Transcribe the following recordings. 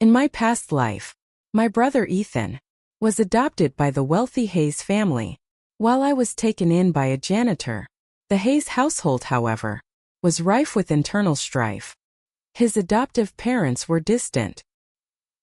In my past life, my brother Ethan was adopted by the wealthy Hayes family, while I was taken in by a janitor. The Hayes household, however, was rife with internal strife. His adoptive parents were distant.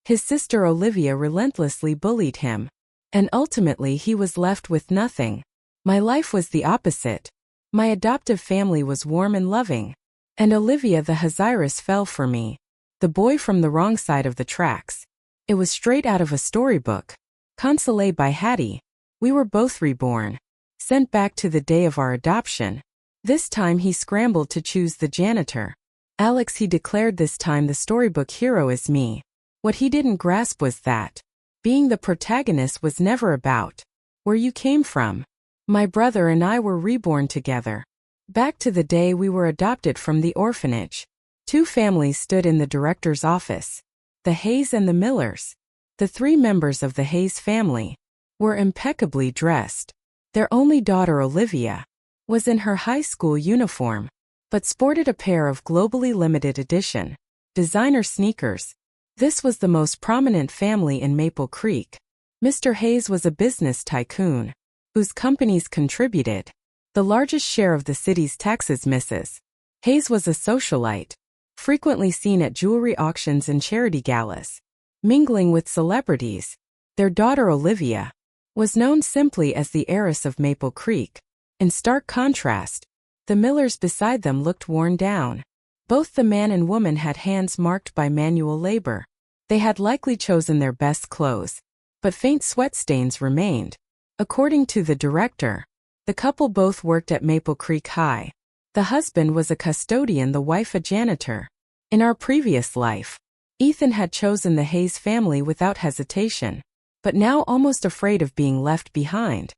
His sister Olivia relentlessly bullied him, and ultimately he was left with nothing. My life was the opposite. My adoptive family was warm and loving, and Olivia the Heiress fell for me, the boy from the wrong side of the tracks. It was straight out of a storybook. Consolé by Hattie. We were both reborn, sent back to the day of our adoption. This time he scrambled to choose the janitor. Alex, he declared, this time the storybook hero is me. What he didn't grasp was that being the protagonist was never about where you came from. My brother and I were reborn together. Back to the day we were adopted from the orphanage. Two families stood in the director's office, the Hayes and the Millers. The three members of the Hayes family were impeccably dressed. Their only daughter, Olivia, was in her high school uniform, but sported a pair of globally limited edition designer sneakers. This was the most prominent family in Maple Creek. Mr. Hayes was a business tycoon, whose companies contributed the largest share of the city's taxes. Mrs. Hayes was a socialite, frequently seen at jewelry auctions and charity galas, mingling with celebrities. Their daughter Olivia was known simply as the heiress of Maple Creek. In stark contrast, the Millers beside them looked worn down. Both the man and woman had hands marked by manual labor. They had likely chosen their best clothes, but faint sweat stains remained. According to the director, the couple both worked at Maple Creek High. The husband was a custodian, the wife a janitor. In our previous life, Ethan had chosen the Hayes family without hesitation, but now almost afraid of being left behind,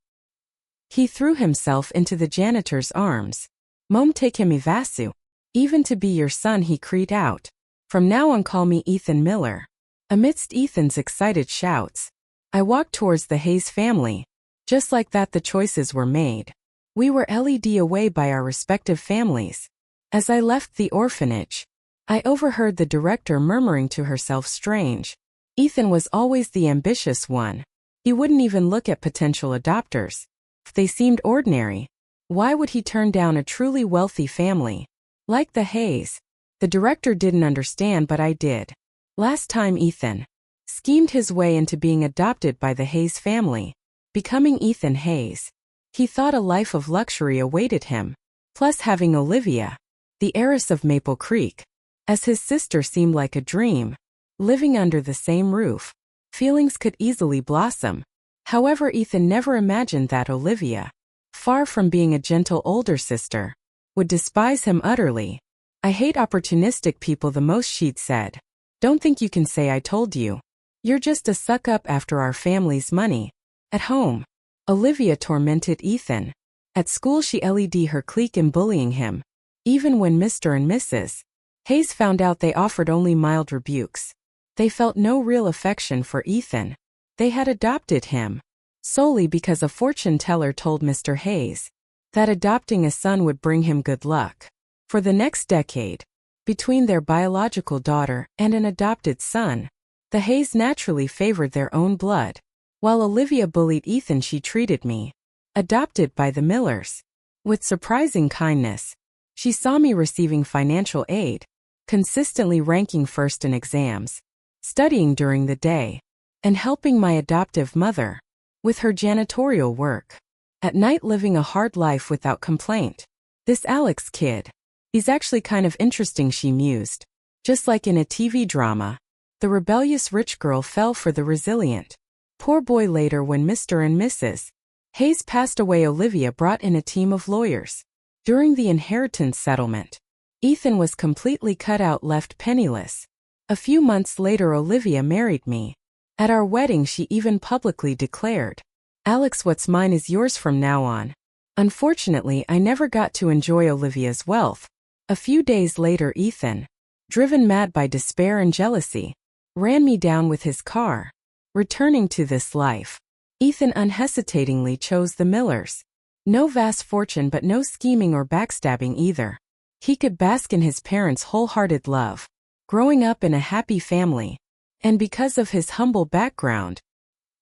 he threw himself into the janitor's arms. Mom, take him Ivasu. Even to be your son, he cried out. From now on, call me Ethan Miller. Amidst Ethan's excited shouts, I walked towards the Hayes family. Just like that, the choices were made. We were led away by our respective families. As I left the orphanage, I overheard the director murmuring to herself, strange. Ethan was always the ambitious one. He wouldn't even look at potential adopters. If they seemed ordinary, why would he turn down a truly wealthy family like the Hayes? The director didn't understand, but I did. Last time Ethan schemed his way into being adopted by the Hayes family, becoming Ethan Hayes. He thought a life of luxury awaited him, plus having Olivia, the heiress of Maple Creek, as his sister seemed like a dream. Living under the same roof, feelings could easily blossom. However, Ethan never imagined that Olivia, far from being a gentle older sister, would despise him utterly. I hate opportunistic people the most, she'd said. Don't think you can say I told you. You're just a suck-up after our family's money. At home, Olivia tormented Ethan. At school, she led her clique in bullying him. Even when Mr. and Mrs. Hayes found out, they offered only mild rebukes. They felt no real affection for Ethan. They had adopted him solely because a fortune teller told Mr. Hayes that adopting a son would bring him good luck. For the next decade, between their biological daughter and an adopted son, the Hayes naturally favored their own blood. While Olivia bullied Ethan, she treated me, adopted by the Millers, with surprising kindness. She saw me receiving financial aid, consistently ranking first in exams, studying during the day, and helping my adoptive mother with her janitorial work. At night, living a hard life without complaint. This Alex kid, he's actually kind of interesting, she mused. Just like in a TV drama, the rebellious rich girl fell for the resilient poor boy. Later, when Mr. and Mrs. Hayes passed away, Olivia brought in a team of lawyers. During the inheritance settlement, Ethan was completely cut out, left penniless. A few months later, Olivia married me. At our wedding, she even publicly declared, Alex, what's mine is yours from now on. Unfortunately, I never got to enjoy Olivia's wealth. A few days later, Ethan, driven mad by despair and jealousy, ran me down with his car. Returning to this life, Ethan unhesitatingly chose the Millers. No vast fortune, but no scheming or backstabbing either. He could bask in his parents' wholehearted love, growing up in a happy family. And because of his humble background,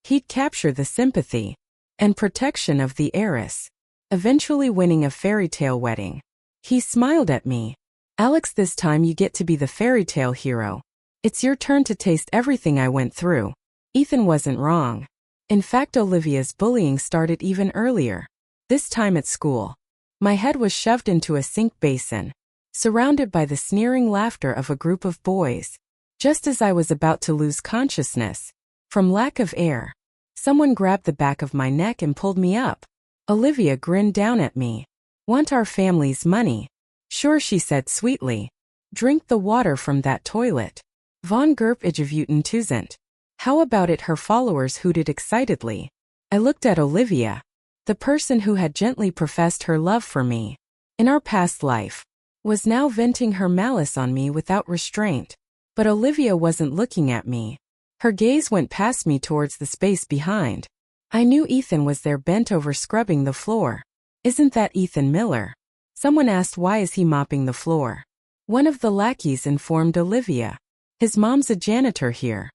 he'd capture the sympathy and protection of the heiress, eventually winning a fairy tale wedding. He smiled at me. Alex, this time you get to be the fairy tale hero. It's your turn to taste everything I went through. Ethan wasn't wrong. In fact, Olivia's bullying started even earlier. This time at school, my head was shoved into a sink basin, surrounded by the sneering laughter of a group of boys. Just as I was about to lose consciousness from lack of air, someone grabbed the back of my neck and pulled me up. Olivia grinned down at me. Want our family's money? Sure, she said sweetly. Drink the water from that toilet. Von Gerp Ijavuten Tuzent. How about it? Her followers hooted excitedly. I looked at Olivia, the person who had gently professed her love for me in our past life, was now venting her malice on me without restraint. But Olivia wasn't looking at me. Her gaze went past me towards the space behind. I knew Ethan was there, bent over scrubbing the floor. Isn't that Ethan Miller? Someone asked. Why is he mopping the floor? One of the lackeys informed Olivia. His mom's a janitor here.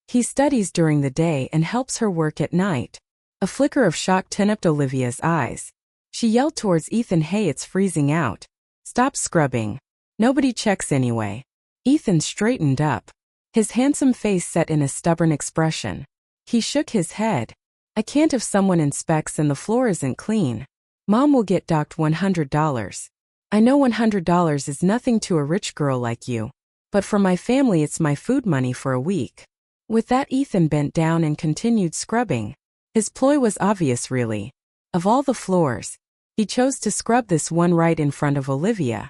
He studies during the day and helps her work at night. A flicker of shock lit up Olivia's eyes. She yelled towards Ethan, hey, it's freezing out. Stop scrubbing. Nobody checks anyway. Ethan straightened up, his handsome face set in a stubborn expression. He shook his head. I can't if someone inspects and the floor isn't clean. Mom will get docked $100. I know $100 is nothing to a rich girl like you, but for my family it's my food money for a week. With that, Ethan bent down and continued scrubbing. His ploy was obvious, really. Of all the floors, he chose to scrub this one right in front of Olivia.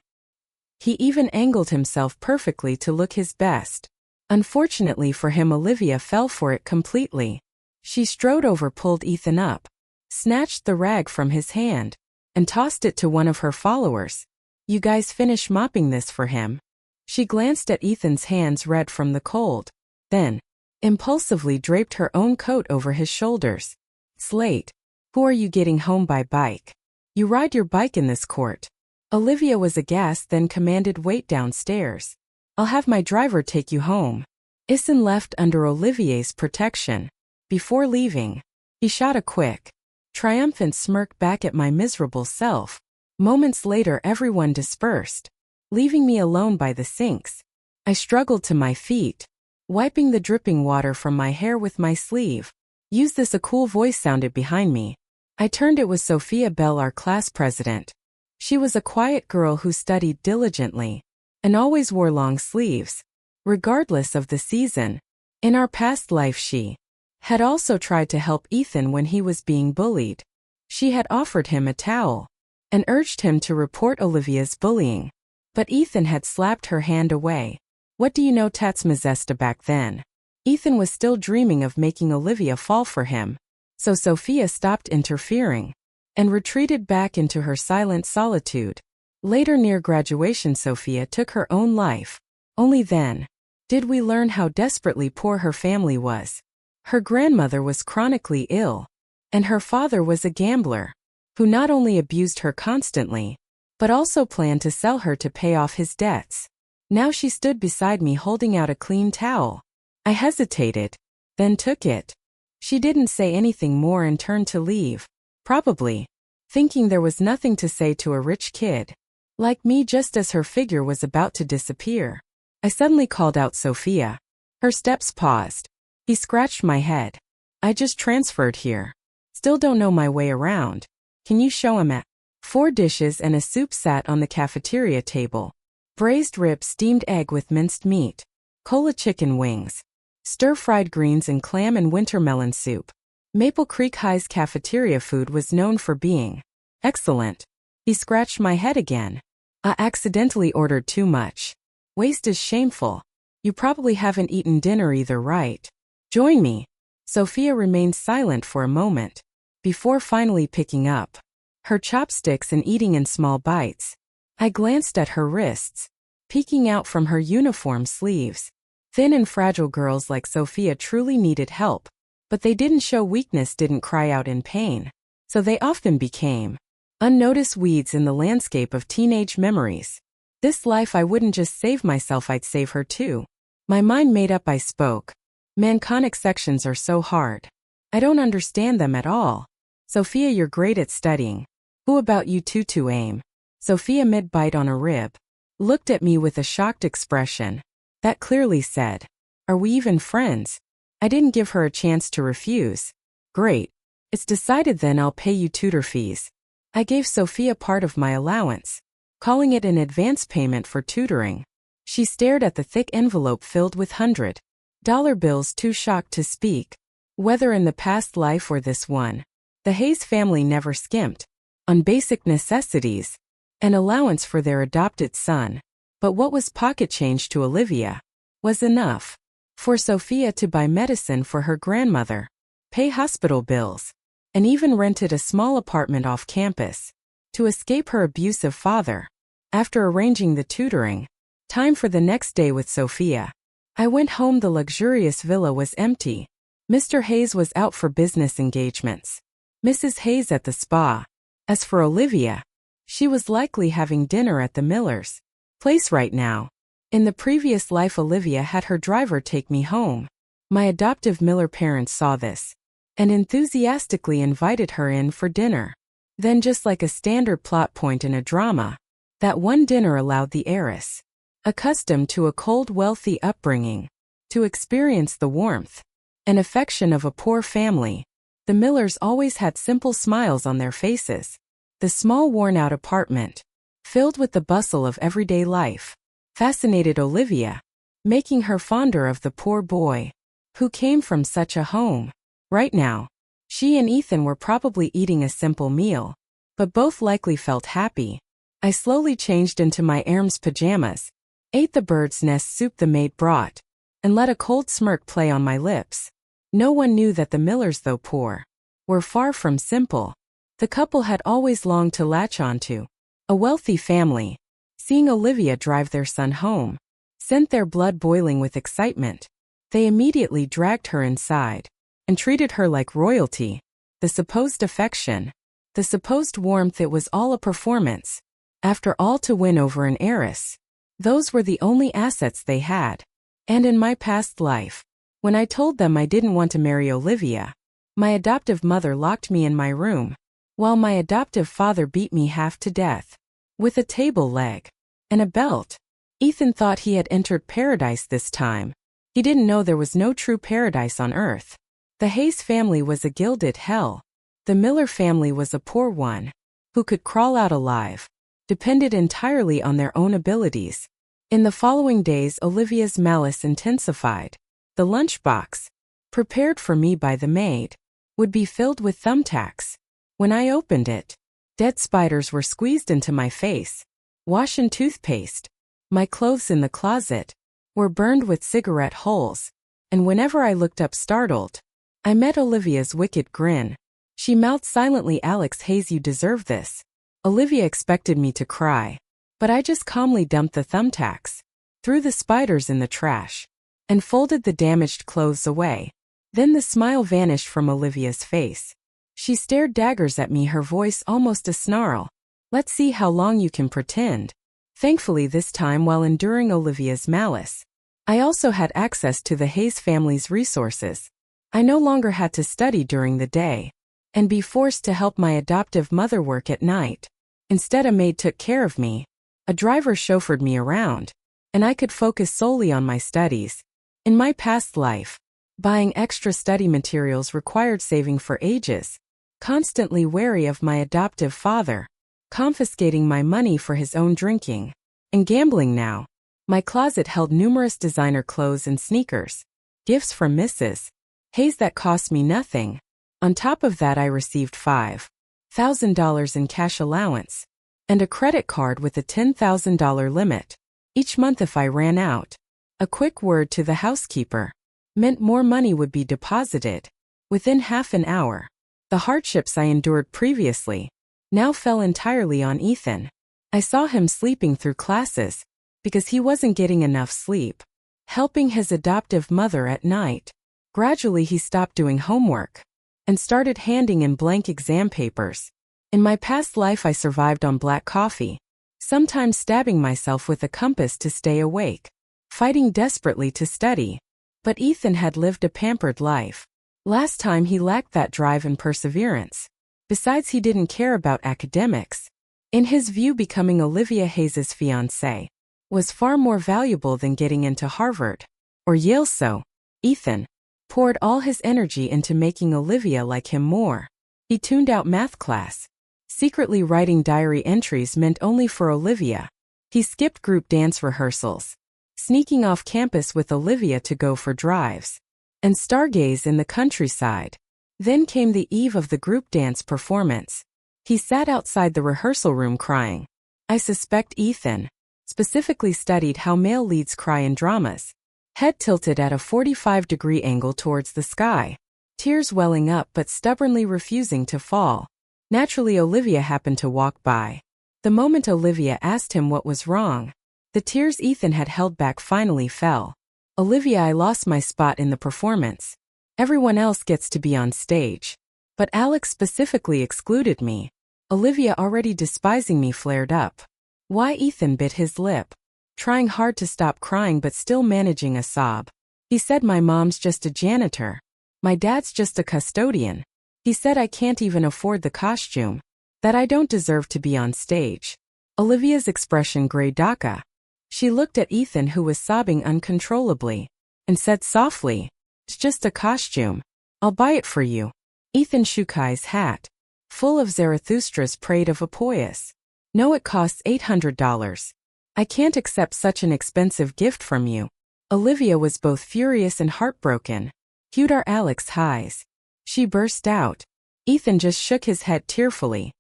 He even angled himself perfectly to look his best. Unfortunately for him, Olivia fell for it completely. She strode over, pulled Ethan up, snatched the rag from his hand, and tossed it to one of her followers. You guys finish mopping this for him. She glanced at Ethan's hands, red from the cold, then impulsively draped her own coat over his shoulders. It's late. Who are you getting home by bike? You ride your bike in this court. Olivia was aghast, then commanded, wait downstairs. I'll have my driver take you home. Ethan left under Olivier's protection. Before leaving, he shot a quick, triumphant smirk back at my miserable self. Moments later, everyone dispersed, leaving me alone by the sinks. I struggled to my feet, wiping the dripping water from my hair with my sleeve. Use this, a cool voice sounded behind me. I turned. It was Sophia Bell, our class president. She was a quiet girl who studied diligently and always wore long sleeves, regardless of the season. In our past life, she had also tried to help Ethan when he was being bullied. She had offered him a towel and urged him to report Olivia's bullying. But Ethan had slapped her hand away. What do you know, Tatsmazesta? Back then, Ethan was still dreaming of making Olivia fall for him. So Sophia stopped interfering and retreated back into her silent solitude. Later, near graduation, Sophia took her own life. Only then did we learn how desperately poor her family was. Her grandmother was chronically ill, and her father was a gambler who not only abused her constantly, but also planned to sell her to pay off his debts. Now she stood beside me holding out a clean towel. I hesitated, then took it. She didn't say anything more and turned to leave, probably thinking there was nothing to say to a rich kid like me. Just as her figure was about to disappear, I suddenly called out, Sophia. Her steps paused. He scratched my head. I just transferred here. Still don't know my way around. Can you show him at? 4 dishes and a soup sat on the cafeteria table. Braised ribs, steamed egg with minced meat, cola chicken wings, stir-fried greens and clam, and wintermelon soup. Maple Creek High's cafeteria food was known for being excellent. He scratched my head again. I accidentally ordered too much. Waste is shameful. You probably haven't eaten dinner either, right? Join me. Sophia remained silent for a moment, before finally picking up her chopsticks and eating in small bites. I glanced at her wrists, peeking out from her uniform sleeves. Thin and fragile girls like Sophia truly needed help, but they didn't show weakness, didn't cry out in pain. So they often became unnoticed weeds in the landscape of teenage memories. This life, I wouldn't just save myself, I'd save her too. My mind made up, I spoke. Manconic sections are so hard. I don't understand them at all. Sophia, you're great at studying. Who about you two to aim? Sophia, mid-bite on a rib, looked at me with a shocked expression. That clearly said, are we even friends? I didn't give her a chance to refuse. Great. It's decided then, I'll pay you tutor fees. I gave Sophia part of my allowance, calling it an advance payment for tutoring. She stared at the thick envelope filled with $100 bills, too shocked to speak. Whether in the past life or this one, the Hayes family never skimped on basic necessities, an allowance for their adopted son. But what was pocket change to Olivia was enough for Sophia to buy medicine for her grandmother, pay hospital bills, and even rented a small apartment off campus to escape her abusive father. After arranging the tutoring, time for the next day with Sophia, I went home. The luxurious villa was empty. Mr. Hayes was out for business engagements, Mrs. Hayes at the spa. As for Olivia, she was likely having dinner at the Miller's place right now. In the previous life, Olivia had her driver take me home. My adoptive Miller parents saw this and enthusiastically invited her in for dinner. Then, just like a standard plot point in a drama, that one dinner allowed the heiress, accustomed to a cold, wealthy upbringing, to experience the warmth and affection of a poor family. The Millers always had simple smiles on their faces. The small, worn-out apartment, filled with the bustle of everyday life, fascinated Olivia, making her fonder of the poor boy who came from such a home. Right now, she and Ethan were probably eating a simple meal, but both likely felt happy. I slowly changed into my Heiress pajamas, ate the bird's nest soup the maid brought, and let a cold smirk play on my lips. No one knew that the Millers, though poor, were far from simple. The couple had always longed to latch onto a wealthy family. Seeing Olivia drive their son home sent their blood boiling with excitement. They immediately dragged her inside and treated her like royalty. The supposed affection, the supposed warmth, it was all a performance. After all, to win over an heiress, those were the only assets they had. And in my past life, when I told them I didn't want to marry Olivia, my adoptive mother locked me in my room, while my adoptive father beat me half to death with a table leg and a belt. Ethan thought he had entered paradise this time. He didn't know there was no true paradise on earth. The Hayes family was a gilded hell. The Miller family was a poor one, who could crawl out alive, depended entirely on their own abilities. In the following days, Olivia's malice intensified. The lunchbox, prepared for me by the maid, would be filled with thumbtacks. When I opened it, dead spiders were squeezed into my face. Wash and toothpaste. My clothes in the closet were burned with cigarette holes. And whenever I looked up startled, I met Olivia's wicked grin. She mouthed silently, "Alex Hayes, you deserve this." Olivia expected me to cry, but I just calmly dumped the thumbtacks, threw the spiders in the trash, and folded the damaged clothes away. Then the smile vanished from Olivia's face. She stared daggers at me, her voice almost a snarl. "Let's see how long you can pretend." Thankfully, this time, while enduring Olivia's malice, I also had access to the Hayes family's resources. I no longer had to study during the day and be forced to help my adoptive mother work at night. Instead, a maid took care of me, a driver chauffeured me around, and I could focus solely on my studies. In my past life, buying extra study materials required saving for ages, constantly wary of my adoptive father confiscating my money for his own drinking and gambling. Now, my closet held numerous designer clothes and sneakers, gifts from Mrs. Hayes that cost me nothing. On top of that, I received $5,000 in cash allowance and a credit card with a $10,000 limit each month if I ran out. A quick word to the housekeeper meant more money would be deposited within half an hour. The hardships I endured previously now fell entirely on Ethan. I saw him sleeping through classes because he wasn't getting enough sleep, helping his adoptive mother at night. Gradually, he stopped doing homework and started handing in blank exam papers. In my past life, I survived on black coffee, sometimes stabbing myself with a compass to stay awake. fighting desperately to study. But Ethan had lived a pampered life. Last time he lacked that drive and perseverance. Besides, he didn't care about academics. In his view, becoming Olivia Hayes' fiancé was far more valuable than getting into Harvard or Yale. So Ethan poured all his energy into making Olivia like him more. He tuned out math class, secretly writing diary entries meant only for Olivia. He skipped group dance rehearsals, sneaking off campus with Olivia to go for drives and stargaze in the countryside. Then came the eve of the group dance performance. He sat outside the rehearsal room crying. I suspect Ethan specifically studied how male leads cry in dramas. Head tilted at a 45-degree angle towards the sky, tears welling up but stubbornly refusing to fall. Naturally, Olivia happened to walk by. The moment Olivia asked him what was wrong, the tears Ethan had held back finally fell. Olivia, I lost my spot in the performance. Everyone else gets to be on stage. But Alex specifically excluded me. Olivia, already despising me, flared up. Why? Ethan bit his lip, trying hard to stop crying but still managing a sob. He said, my mom's just a janitor. My dad's just a custodian. He said I can't even afford the costume, that I don't deserve to be on stage. Olivia's expression grey daca. She looked at Ethan, who was sobbing uncontrollably, and said softly, it's just a costume. I'll buy it for you. Ethan shook his hat, full of Zarathustra's Parade of Apoius. No, it costs $800. I can't accept such an expensive gift from you. Olivia was both furious and heartbroken. Cute are Alex highs. She burst out. Ethan just shook his head tearfully.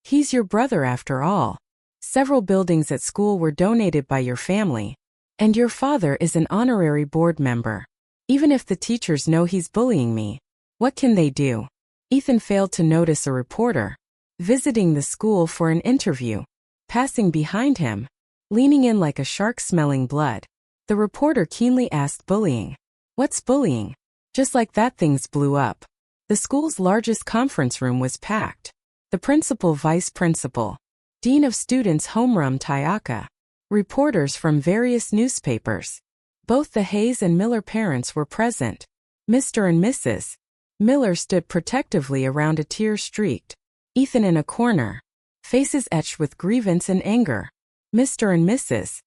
He's your brother after all. Several buildings at school were donated by your family, and your father is an honorary board member. Even if the teachers know he's bullying me, what can they do? Ethan failed to notice a reporter visiting the school for an interview, passing behind him, leaning in like a shark smelling blood. The reporter keenly asked, bullying? What's bullying? Just like that, things blew up. The school's largest conference room was packed. The principal, vice principal, dean of students, homeroom Tayaka, reporters from various newspapers. Both the Hayes and Miller parents were present. Mr. and Mrs. Miller stood protectively around a tear-streaked Ethan in a corner, faces etched with grievance and anger. Mr. and Mrs.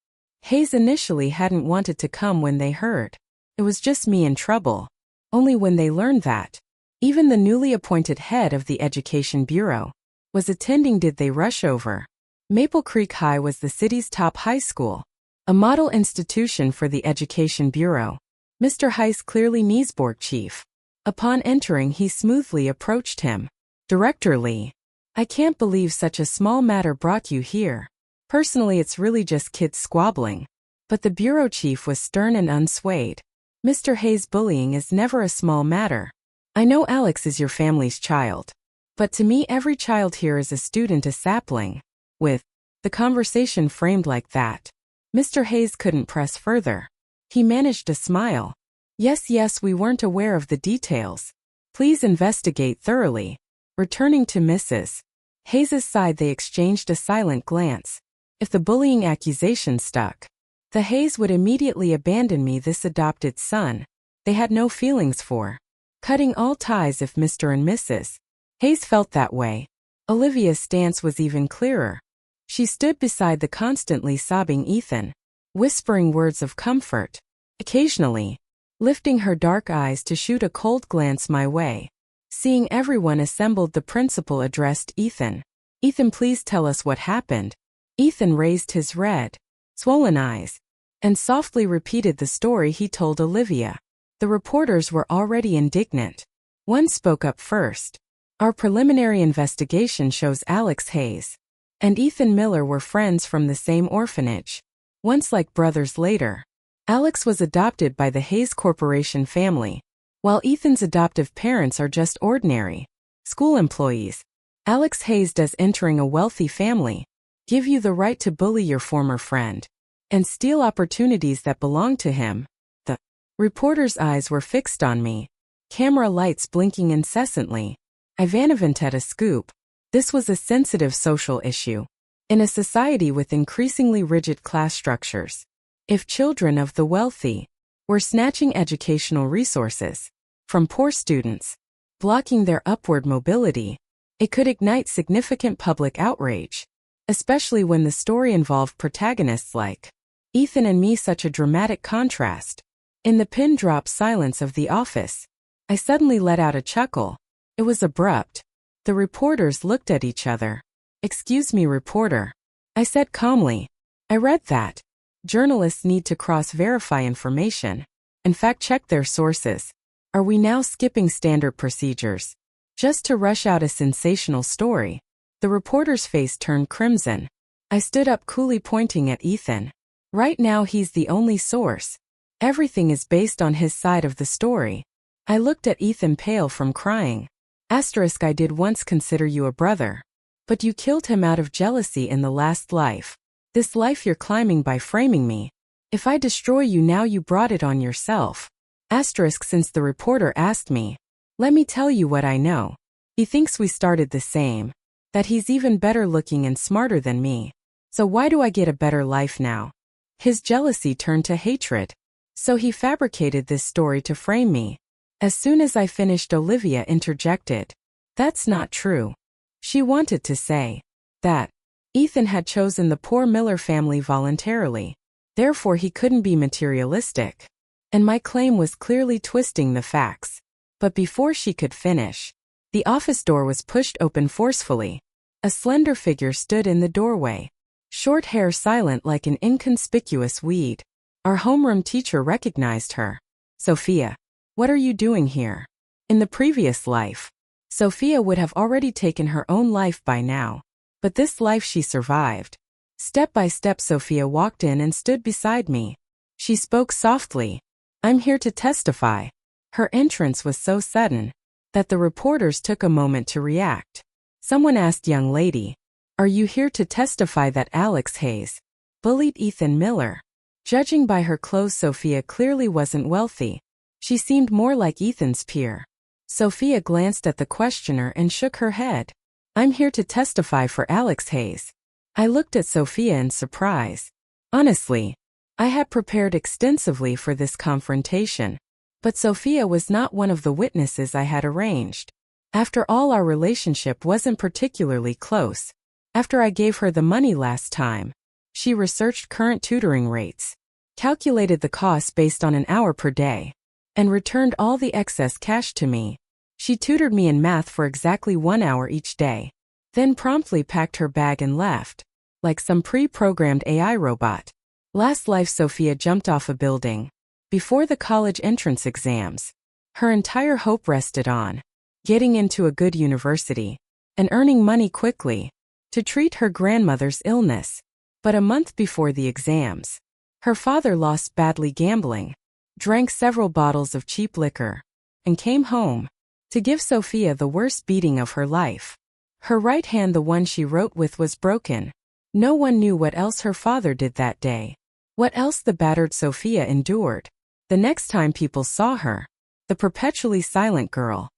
Hayes initially hadn't wanted to come when they heard it was just me in trouble. Only when they learned that even the newly appointed head of the Education Bureau was attending did they rush over. Maple Creek High was the city's top high school, a model institution for the Education Bureau. Mr. Heiss, clearly Niesborg chief. Upon entering, he smoothly approached him. Director Lee, I can't believe such a small matter brought you here. Personally, it's really just kids squabbling. But the bureau chief was stern and unswayed. Mr. Hayes, bullying is never a small matter. I know Alex is your family's child, but to me every child here is a student, a sapling. With the conversation framed like that, Mr. Hayes couldn't press further. He managed a smile. Yes, we weren't aware of the details. Please investigate thoroughly. Returning to Mrs. Hayes' side, they exchanged a silent glance. If the bullying accusation stuck, the Hayes would immediately abandon me, this adopted son they had no feelings for, cutting all ties if Mr. and Mrs. Hayes felt that way. Olivia's stance was even clearer. She stood beside the constantly sobbing Ethan, whispering words of comfort, occasionally lifting her dark eyes to shoot a cold glance my way. Seeing everyone assembled, the principal addressed Ethan. Ethan, please tell us what happened. Ethan raised his red, swollen eyes and softly repeated the story he told Olivia. The reporters were already indignant. One spoke up first. Our preliminary investigation shows Alex Hayes and Ethan Miller were friends from the same orphanage. Once like brothers later. Alex was adopted by the Hayes Corporation family, while Ethan's adoptive parents are just ordinary school employees. Alex Hayes, does entering a wealthy family give you the right to bully your former friend and steal opportunities that belong to him? The reporter's eyes were fixed on me, camera lights blinking incessantly. Ivanovant had a scoop. This was a sensitive social issue. In a society with increasingly rigid class structures, If children of the wealthy were snatching educational resources from poor students, blocking their upward mobility, it could ignite significant public outrage, especially when the story involved protagonists like Ethan and me. Such a dramatic contrast. In the pin-drop silence of the office, I suddenly let out a chuckle. It was abrupt. The reporters looked at each other. "Excuse me, reporter," I said calmly. "I read that journalists need to cross-verify information and fact-check their sources. Are we now skipping standard procedures just to rush out a sensational story?" The reporter's face turned crimson. I stood up coolly, pointing at Ethan. "Right now he's the only source. Everything is based on his side of the story." I looked at Ethan, pale from crying. I did once consider you a brother. But you killed him out of jealousy in the last life. This life you're climbing by framing me. If I destroy you now, you brought it on yourself. Since the reporter asked me, let me tell you what I know. He thinks we started the same. That he's even better looking and smarter than me. So why do I get a better life now? His jealousy turned to hatred. So he fabricated this story to frame me. As soon as I finished, Olivia interjected. That's not true. She wanted to say that Ethan had chosen the poor Miller family voluntarily. Therefore he couldn't be materialistic. And my claim was clearly twisting the facts. But before she could finish, the office door was pushed open forcefully. A slender figure stood in the doorway. Short hair, silent like an inconspicuous weed. Our homeroom teacher recognized her. "Sophia, what are you doing here?" In the previous life, Sophia would have already taken her own life by now. But this life she survived. Step by step, Sophia walked in and stood beside me. She spoke softly. "I'm here to testify." Her entrance was so sudden that the reporters took a moment to react. Someone asked, "Young lady, are you here to testify that Alex Hayes bullied Ethan Miller?" Judging by her clothes, Sophia clearly wasn't wealthy. She seemed more like Ethan's peer. Sophia glanced at the questioner and shook her head. "I'm here to testify for Alex Hayes." I looked at Sophia in surprise. Honestly, I had prepared extensively for this confrontation. But Sophia was not one of the witnesses I had arranged. After all, our relationship wasn't particularly close. After I gave her the money last time, she researched current tutoring rates, calculated the costs based on an hour per day, and returned all the excess cash to me. She tutored me in math for exactly 1 hour each day, then promptly packed her bag and left, like some pre-programmed AI robot. Last life, Sophia jumped off a building before the college entrance exams. Her entire hope rested on getting into a good university and earning money quickly to treat her grandmother's illness. But a month before the exams, her father lost badly gambling, drank several bottles of cheap liquor, and came home to give Sophia the worst beating of her life. Her right hand, the one she wrote with, was broken. No one knew what else her father did that day, what else the battered Sophia endured. The next time people saw her, the perpetually silent girl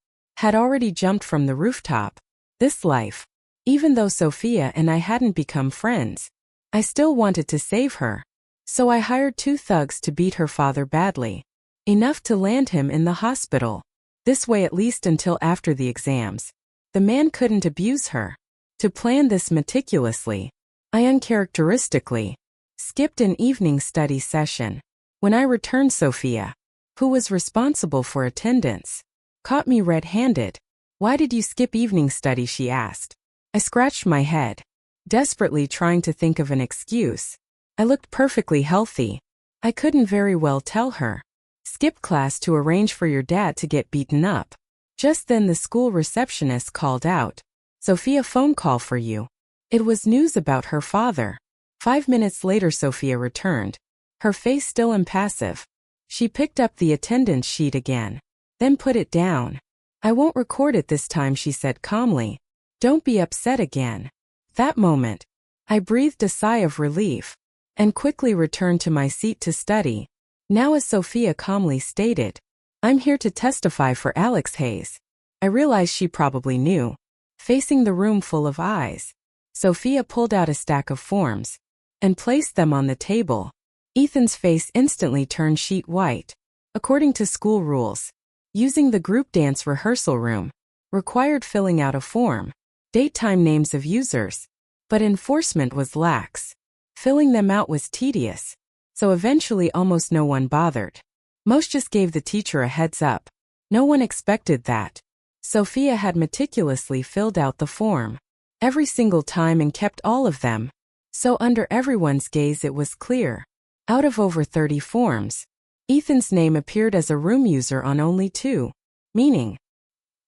had already jumped from the rooftop. This life, even though Sophia and I hadn't become friends, I still wanted to save her. So I hired 2 thugs to beat her father badly, enough to land him in the hospital. This way, at least until after the exams, the man couldn't abuse her. To plan this meticulously, I uncharacteristically skipped an evening study session. When I returned, Sophia, who was responsible for attendance, caught me red-handed. "Why did you skip evening study?" she asked. I scratched my head, desperately trying to think of an excuse. I looked perfectly healthy. I couldn't very well tell her. "Skip class to arrange for your dad to get beaten up." Just then the school receptionist called out, "Sophia, phone call for you." It was news about her father. 5 minutes later, Sophia returned, her face still impassive. She picked up the attendance sheet again, then put it down. "I won't record it this time," she said calmly. "Don't be upset again." That moment, I breathed a sigh of relief and quickly returned to my seat to study. Now, as Sophia calmly stated, "I'm here to testify for Alex Hayes." I realized she probably knew. Facing the room full of eyes, Sophia pulled out a stack of forms and placed them on the table. Ethan's face instantly turned sheet white. According to school rules, using the group dance rehearsal room required filling out a form, date, time, names of users, but enforcement was lax. Filling them out was tedious, so eventually almost no one bothered. Most just gave the teacher a heads up. No one expected that. Sophia had meticulously filled out the form every single time and kept all of them, so under everyone's gaze it was clear. Out of over 30 forms, Ethan's name appeared as a room user on only 2, meaning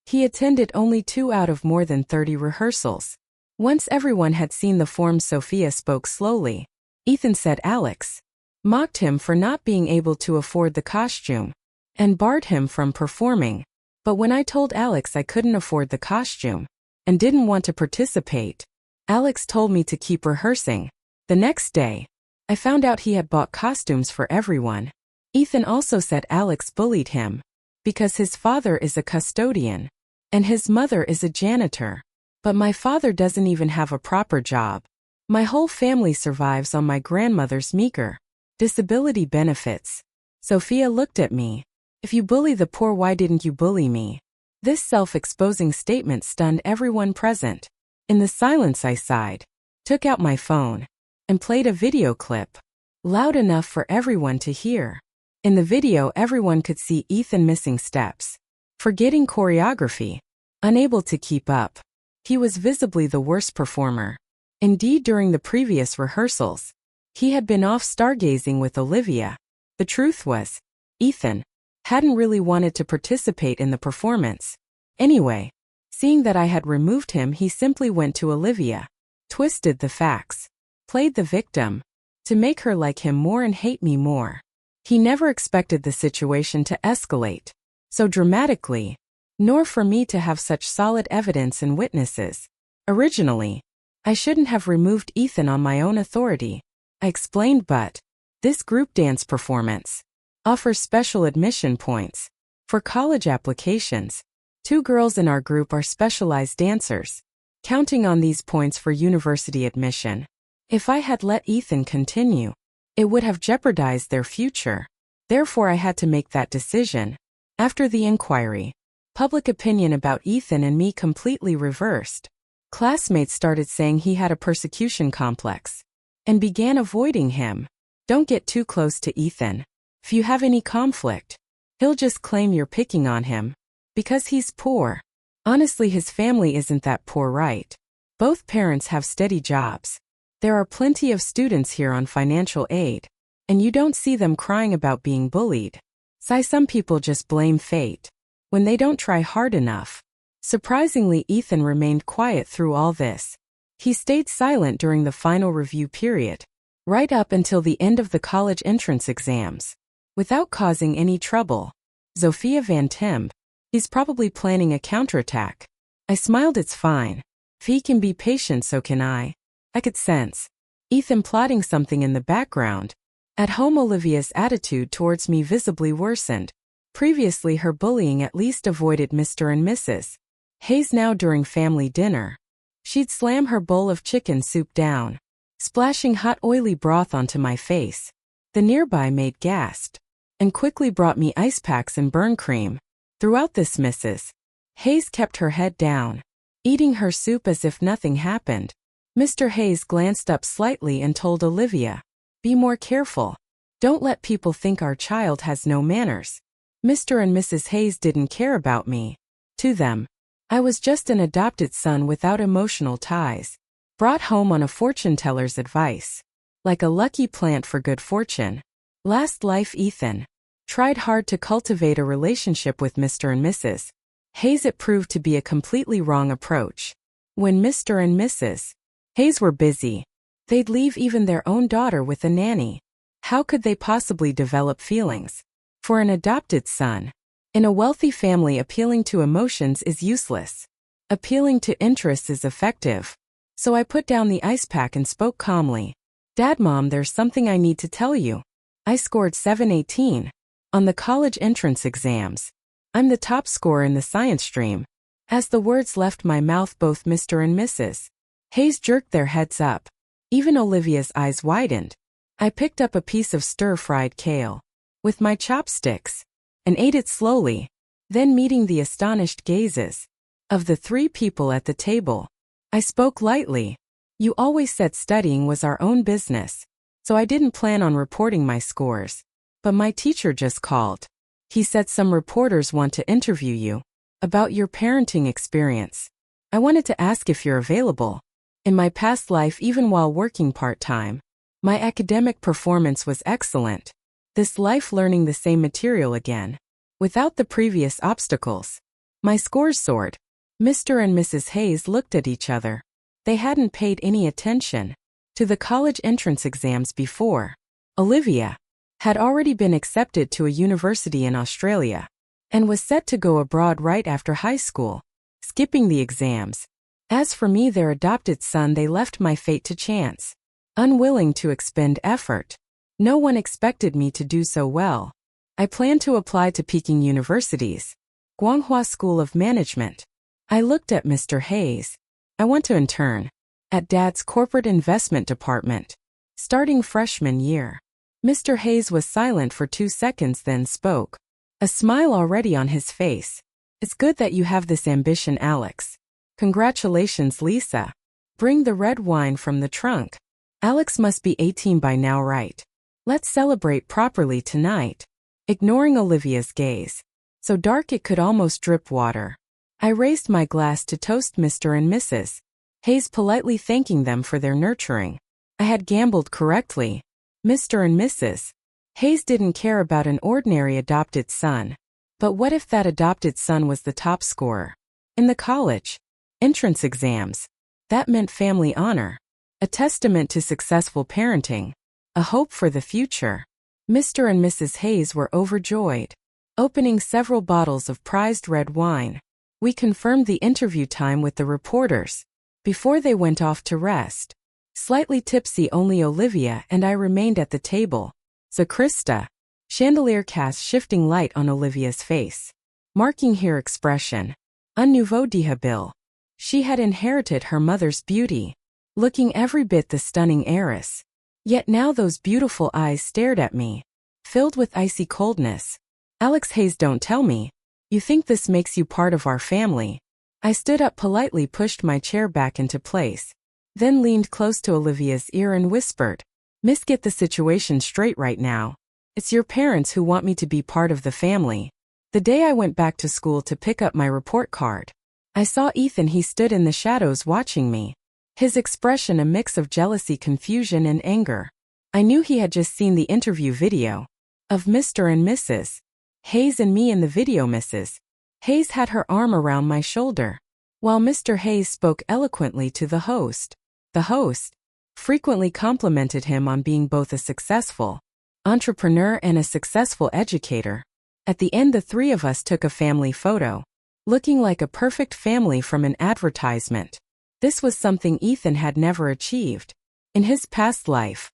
he attended only 2 out of more than 30 rehearsals. Once everyone had seen the form, Sophia spoke slowly. Ethan said Alex mocked him for not being able to afford the costume and barred him from performing. But when I told Alex I couldn't afford the costume and didn't want to participate, Alex told me to keep rehearsing. The next day, I found out he had bought costumes for everyone. Ethan also said Alex bullied him because his father is a custodian and his mother is a janitor. But my father doesn't even have a proper job. My whole family survives on my grandmother's meager disability benefits. Sophia looked at me. If you bully the poor, why didn't you bully me? This self-exposing statement stunned everyone present. In the silence I sighed, took out my phone, and played a video clip, loud enough for everyone to hear. In the video everyone could see Ethan missing steps, forgetting choreography, unable to keep up. He was visibly the worst performer. Indeed, during the previous rehearsals, he had been off stargazing with Olivia. The truth was, Ethan hadn't really wanted to participate in the performance. Anyway, seeing that I had removed him, he simply went to Olivia, twisted the facts, played the victim, to make her like him more and hate me more. He never expected the situation to escalate so dramatically, nor for me to have such solid evidence and witnesses. Originally, I shouldn't have removed Ethan on my own authority, I explained, but this group dance performance offers special admission points for college applications. 2 girls in our group are specialized dancers, counting on these points for university admission. If I had let Ethan continue, it would have jeopardized their future. Therefore, I had to make that decision. After the inquiry, public opinion about Ethan and me completely reversed. Classmates started saying he had a persecution complex and began avoiding him. Don't get too close to Ethan. If you have any conflict, he'll just claim you're picking on him because he's poor. Honestly, his family isn't that poor, right? Both parents have steady jobs. There are plenty of students here on financial aid, and you don't see them crying about being bullied. Some people just blame fate when they don't try hard enough. Surprisingly, Ethan remained quiet through all this. He stayed silent during the final review period, right up until the end of the college entrance exams, without causing any trouble. Sophia Van Tim, he's probably planning a counterattack. I smiled. It's fine. If he can be patient, so can I. I could sense Ethan plotting something in the background. At home, Olivia's attitude towards me visibly worsened. Previously, her bullying at least avoided Mr. and Mrs. Hayes. Now, during family dinner, she'd slam her bowl of chicken soup down, splashing hot oily broth onto my face. The nearby maid gasped and quickly brought me ice packs and burn cream. Throughout this, Mrs. Hayes kept her head down, eating her soup as if nothing happened. Mr. Hayes glanced up slightly and told Olivia, "Be more careful. Don't let people think our child has no manners." Mr. and Mrs. Hayes didn't care about me. To them, I was just an adopted son without emotional ties, brought home on a fortune teller's advice, like a lucky plant for good fortune. Last life, Ethan tried hard to cultivate a relationship with Mr. and Mrs. Hayes. It proved to be a completely wrong approach. When Mr. and Mrs. Hayes were busy, they'd leave even their own daughter with a nanny. How could they possibly develop feelings for an adopted son? In a wealthy family, appealing to emotions is useless. Appealing to interests is effective. So I put down the ice pack and spoke calmly. "Dad, Mom, there's something I need to tell you. I scored 718 on the college entrance exams. I'm the top scorer in the science stream." As the words left my mouth, both Mr. and Mrs. Hayes jerked their heads up. Even Olivia's eyes widened. I picked up a piece of stir-fried kale with my chopsticks and ate it slowly, then meeting the astonished gazes of the three people at the table, I spoke lightly. You always said studying was our own business, so I didn't plan on reporting my scores. But my teacher just called. He said some reporters want to interview you about your parenting experience. I wanted to ask if you're available. In my past life, even while working part-time, my academic performance was excellent. This life learning the same material again, without the previous obstacles. My scores soared. Mr. and Mrs. Hayes looked at each other. They hadn't paid any attention to the college entrance exams before. Olivia had already been accepted to a university in Australia and was set to go abroad right after high school, skipping the exams. As for me, their adopted son, they left my fate to chance, unwilling to expend effort. No one expected me to do so well. I planned to apply to Peking University's Guanghua School of Management. I looked at Mr. Hayes. I want to intern at Dad's corporate investment department, starting freshman year. Mr. Hayes was silent for 2 seconds, then spoke, a smile already on his face. It's good that you have this ambition, Alex. Congratulations, Lisa. Bring the red wine from the trunk. Alex must be 18 by now, right? Let's celebrate properly tonight. Ignoring Olivia's gaze, so dark it could almost drip water, I raised my glass to toast Mr. and Mrs. Hayes, politely thanking them for their nurturing. I had gambled correctly. Mr. and Mrs. Hayes didn't care about an ordinary adopted son. But what if that adopted son was the top scorer in the college entrance exams? That meant family honor, a testament to successful parenting, a hope for the future. Mr. and Mrs. Hayes were overjoyed. Opening several bottles of prized red wine, we confirmed the interview time with the reporters before they went off to rest. Slightly tipsy, only Olivia and I remained at the table. Zakrista. Chandelier cast shifting light on Olivia's face, marking her expression. Un nouveau déhabile. She had inherited her mother's beauty, looking every bit the stunning heiress. Yet now those beautiful eyes stared at me, filled with icy coldness. Alex Hayes, don't tell me. You think this makes you part of our family? I stood up, politely pushed my chair back into place, then leaned close to Olivia's ear and whispered, Miss, get the situation straight right now. It's your parents who want me to be part of the family. The day I went back to school to pick up my report card, I saw Ethan. He stood in the shadows watching me, his expression a mix of jealousy, confusion, and anger. I knew he had just seen the interview video of Mr. and Mrs. Hayes and me in the video. Mrs. Hayes had her arm around my shoulder, while Mr. Hayes spoke eloquently to the host. The host frequently complimented him on being both a successful entrepreneur and a successful educator. At the end, the three of us took a family photo, looking like a perfect family from an advertisement. This was something Ethan had never achieved in his past life.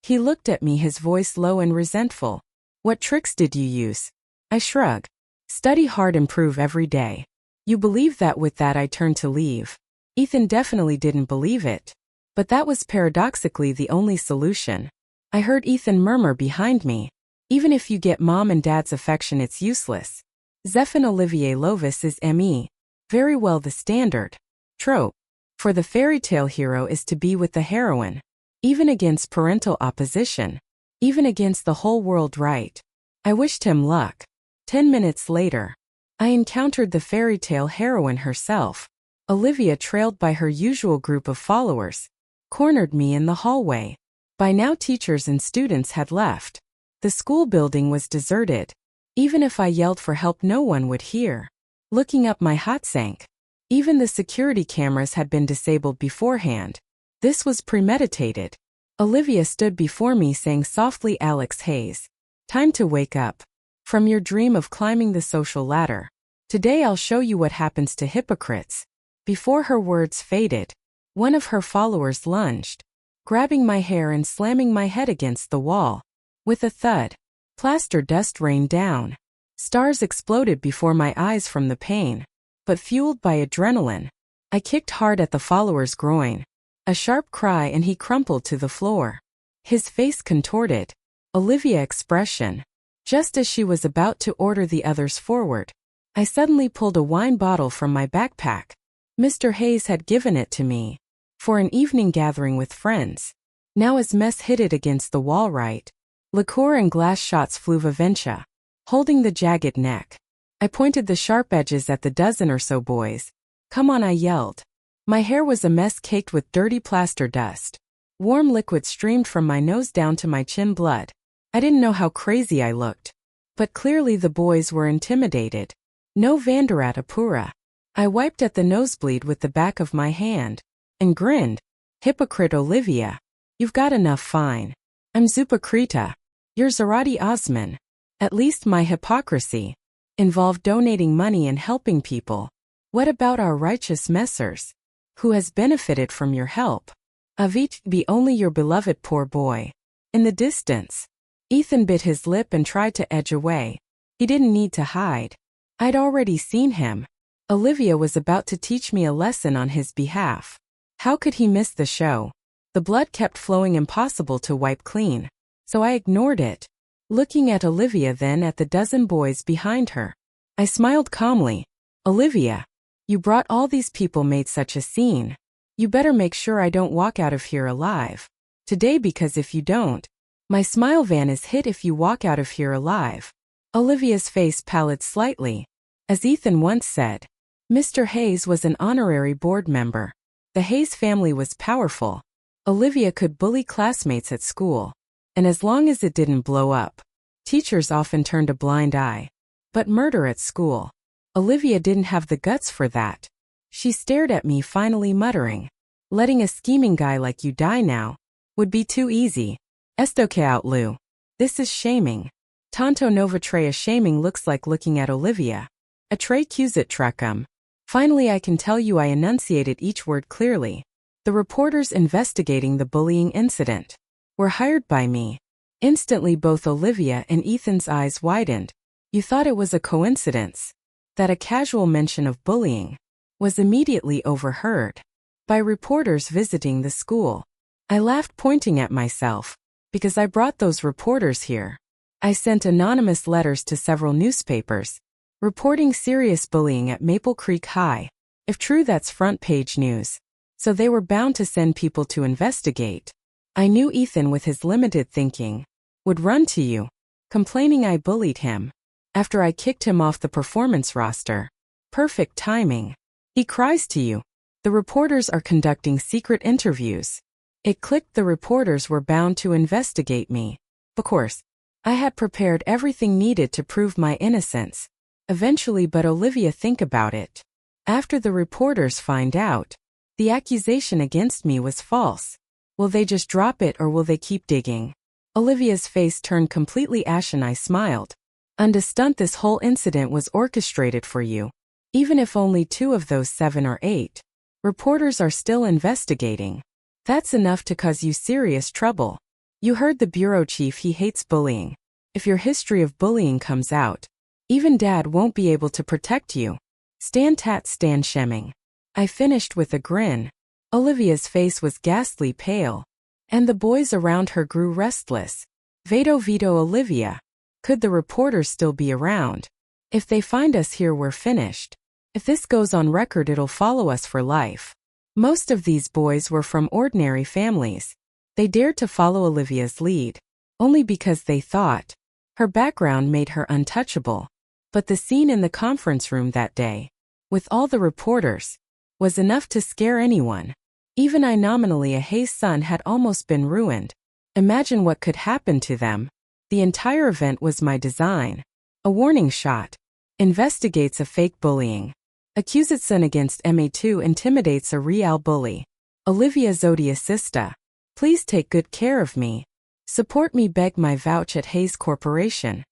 He looked at me, his voice low and resentful. What tricks did you use? I shrugged. Study hard, improve every day. You believe that? With that, I turned to leave. Ethan definitely didn't believe it. But that was paradoxically the only solution. I heard Ethan murmur behind me, even if you get mom and dad's affection, it's useless. Zephin Olivier Lovis is me. Very well, the standard trope for the fairy tale hero is to be with the heroine, even against parental opposition, even against the whole world, right? I wished him luck. 10 minutes later, I encountered the fairy tale heroine herself. Olivia, trailed by her usual group of followers, cornered me in the hallway. By now, teachers and students had left. The school building was deserted. Even if I yelled for help, no one would hear. Looking up, my heart sank. Even the security cameras had been disabled beforehand. This was premeditated. Olivia stood before me, saying softly, Alex Hayes, time to wake up from your dream of climbing the social ladder. Today I'll show you what happens to hypocrites. Before her words faded, one of her followers lunged, grabbing my hair and slamming my head against the wall. With a thud, plaster dust rained down. Stars exploded before my eyes from the pain. But fueled by adrenaline, I kicked hard at the follower's groin. A sharp cry and he crumpled to the floor. His face contorted. Olivia expression. Just as she was about to order the others forward, I suddenly pulled a wine bottle from my backpack. Mr. Hayes had given it to me for an evening gathering with friends. Now as Mess hit it against the wall right, liqueur and glass shots flew viventia, holding the jagged neck. I pointed the sharp edges at the dozen or so boys. Come on, I yelled. My hair was a mess caked with dirty plaster dust. Warm liquid streamed from my nose down to my chin blood. I didn't know how crazy I looked. But clearly the boys were intimidated. No Vanderat Apura. I wiped at the nosebleed with the back of my hand and grinned. Hypocrite Olivia. You've got enough fine. I'm Zupakrita. You're Zarati Osman. At least my hypocrisy involved donating money and helping people. What about our righteous Messers? Who has benefited from your help? Avit be only your beloved poor boy. In the distance, Ethan bit his lip and tried to edge away. He didn't need to hide. I'd already seen him. Olivia was about to teach me a lesson on his behalf. How could he miss the show? The blood kept flowing, impossible to wipe clean, so I ignored it. Looking at Olivia, then at the dozen boys behind her, I smiled calmly. Olivia, you brought all these people, made such a scene. You better make sure I don't walk out of here alive today, because if you don't, my smile van is hit if you walk out of here alive. Olivia's face pallid slightly. As Ethan once said, Mr. Hayes was an honorary board member. The Hayes family was powerful. Olivia could bully classmates at school, and as long as it didn't blow up, teachers often turned a blind eye. But murder at school, Olivia didn't have the guts for that. She stared at me, finally muttering, letting a scheming guy like you die now would be too easy. Esto que out, Lou. This is shaming. Tanto nova trea shaming looks like looking at Olivia. A tre cusit tracum. Finally, I can tell you I enunciated each word clearly. The reporters investigating the bullying incident were hired by me. Instantly both Olivia and Ethan's eyes widened. You thought it was a coincidence that a casual mention of bullying was immediately overheard by reporters visiting the school. I laughed, pointing at myself, because I brought those reporters here. I sent anonymous letters to several newspapers reporting serious bullying at Maple Creek High. If true, that's front page news. So they were bound to send people to investigate. I knew Ethan, with his limited thinking, would run to you, complaining I bullied him after I kicked him off the performance roster. Perfect timing. He cries to you. The reporters are conducting secret interviews. It clicked. The reporters were bound to investigate me. Of course, I had prepared everything needed to prove my innocence. Eventually, but Olivia, think about it. After the reporters find out the accusation against me was false, will they just drop it, or will they keep digging? Olivia's face turned completely ashen. I smiled. Understand, this whole incident was orchestrated for you. Even if only 2 of those 7 or 8 reporters are still investigating, that's enough to cause you serious trouble. You heard the bureau chief, he hates bullying. If your history of bullying comes out, even Dad won't be able to protect you. Stan tat Stan shemming. I finished with a grin. Olivia's face was ghastly pale, and the boys around her grew restless. Vito Olivia. Could the reporters still be around? If they find us here, we're finished. If this goes on record, it'll follow us for life. Most of these boys were from ordinary families. They dared to follow Olivia's lead only because they thought her background made her untouchable. But the scene in the conference room that day, with all the reporters, was enough to scare anyone. Even I, nominally a Hayes son, had almost been ruined. Imagine what could happen to them. The entire event was my design. A warning shot investigates a fake bullying. Accusation against MA2 intimidates a real bully. Olivia Zodiacista. Please take good care of me. Support me, beg my vouch at Hayes Corporation.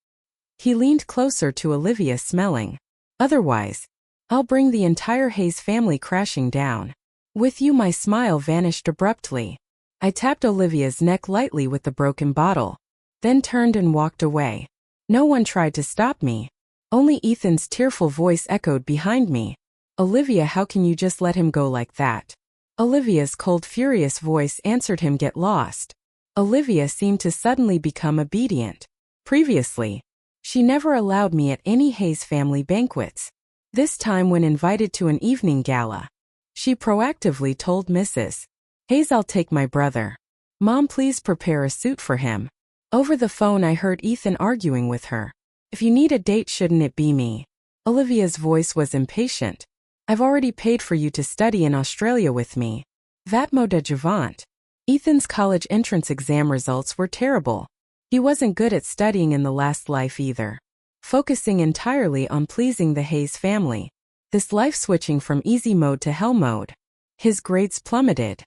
He leaned closer to Olivia, smelling. Otherwise, I'll bring the entire Hayes family crashing down. With you. My smile vanished abruptly. I tapped Olivia's neck lightly with the broken bottle, then turned and walked away. No one tried to stop me. Only Ethan's tearful voice echoed behind me. Olivia, how can you just let him go like that? Olivia's cold, furious voice answered him, get lost. Olivia seemed to suddenly become obedient. Previously, she never allowed me at any Hayes family banquets. This time when invited to an evening gala, she proactively told Mrs. Hayes, "I'll take my brother. Mom, please prepare a suit for him." Over the phone I heard Ethan arguing with her. "If you need a date, shouldn't it be me?" Olivia's voice was impatient. "I've already paid for you to study in Australia with me. That mot de javant." Ethan's college entrance exam results were terrible. He wasn't good at studying in the last life either. Focusing entirely on pleasing the Hayes family. This life switching from easy mode to hell mode. His grades plummeted.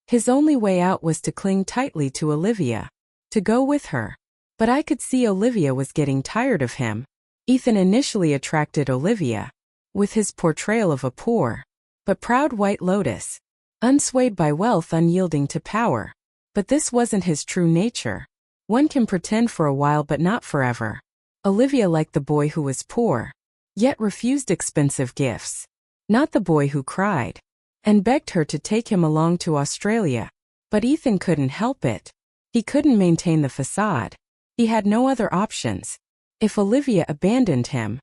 His only way out was to cling tightly to Olivia. To go with her. But I could see Olivia was getting tired of him. Ethan initially attracted Olivia, with his portrayal of a poor, but proud white lotus, unswayed by wealth, unyielding to power. But this wasn't his true nature. One can pretend for a while but not forever. Olivia liked the boy who was poor, yet refused expensive gifts. Not the boy who cried, and begged her to take him along to Australia. But Ethan couldn't help it. He couldn't maintain the facade. He had no other options. If Olivia abandoned him,